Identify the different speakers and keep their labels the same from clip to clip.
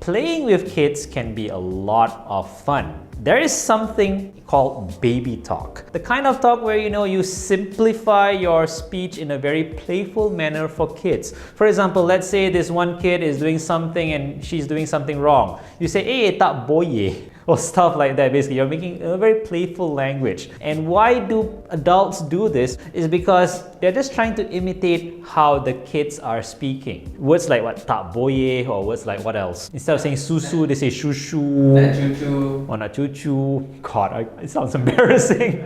Speaker 1: playing with kids can be a lot of fun. There is something called baby talk. The kind of talk where you simplify your speech in a very playful manner for kids. For example, let's say this one kid is doing something and she's doing something wrong. You say, "Eh, tak boleh," or stuff like that. Basically, you're making a very playful language. And why do adults do this? Is because they're just trying to imitate how the kids are speaking. Words like what, tak boleh, or words like what else? Instead of saying susu, they say shushu.
Speaker 2: Nak cucu.
Speaker 1: Or nak cucu. God, it sounds embarrassing.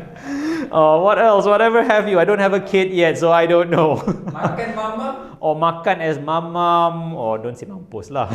Speaker 1: What else? Whatever have you. I don't have a kid yet, so I don't know.
Speaker 2: Makan mama.
Speaker 1: Or makan as mamam, or don't say mampus lah.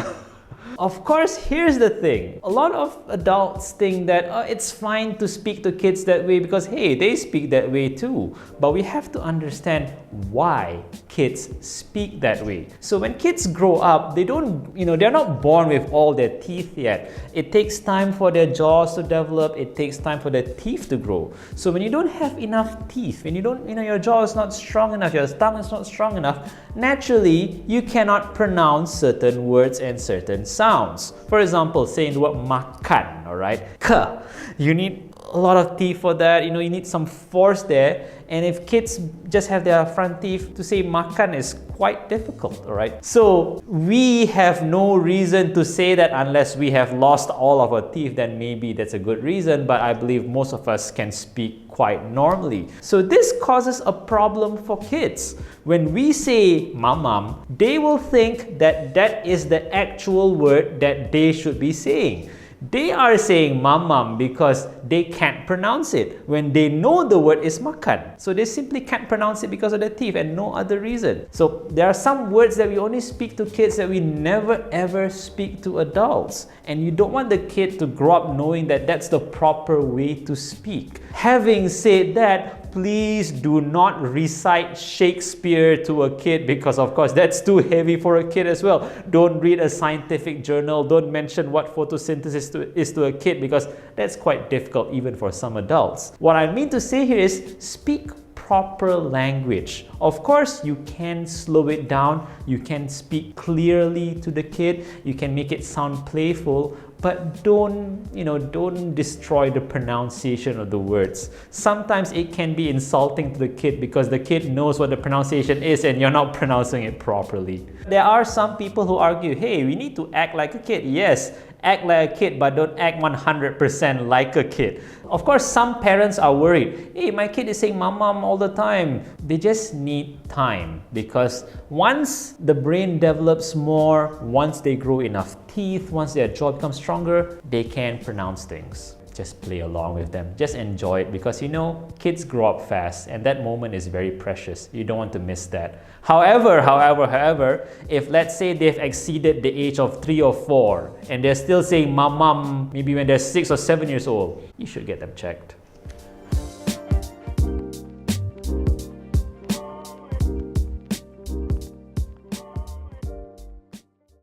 Speaker 1: Of course, here's the thing. A lot of adults think that it's fine to speak to kids that way because, hey, they speak that way too. But we have to understand why kids speak that way. So when kids grow up, they're not born with all their teeth yet. It takes time for their jaws to develop. It takes time for their teeth to grow. So when you don't have enough teeth, when your jaw is not strong enough, your tongue is not strong enough, naturally, you cannot pronounce certain words and certain sounds. For example, saying the word makan, all right? K. You need a lot of teeth for that. You need some force there. And if kids just have their front teeth, to say makan is quite difficult, all right? So we have no reason to say that unless we have lost all of our teeth, then maybe that's a good reason. But I believe most of us can speak quite normally. So this causes a problem for kids. When we say mamam, they will think that that is the actual word that they should be saying. They are saying mamam because they can't pronounce it when they know the word is makan. So they simply can't pronounce it because of their teeth and no other reason. So there are some words that we only speak to kids that we never ever speak to adults. And you don't want the kid to grow up knowing that that's the proper way to speak. Having said that, please do not recite Shakespeare to a kid because of course that's too heavy for a kid as well. Don't read a scientific journal. Don't mention what photosynthesis is to a kid because that's quite difficult even for some adults. What I mean to say here is speak proper language. Of course, you can slow it down. You can speak clearly to the kid. You can make it sound playful, but don't destroy the pronunciation of the words. Sometimes it can be insulting to the kid because the kid knows what the pronunciation is and you're not pronouncing it properly. There are some people who argue, hey, we need to act like a kid. Yes, act like a kid, but don't act 100% like a kid. Of course, some parents are worried. Hey, my kid is saying mamam all the time. They just need time because once the brain develops more, once they grow enough teeth, once their jaw becomes stronger, they can pronounce things. Just play along with them. Just enjoy it because kids grow up fast and that moment is very precious. You don't want to miss that. However, if let's say they've exceeded the age of 3 or 4 and they're still saying mamam maybe when they're 6 or 7 years old, you should get them checked.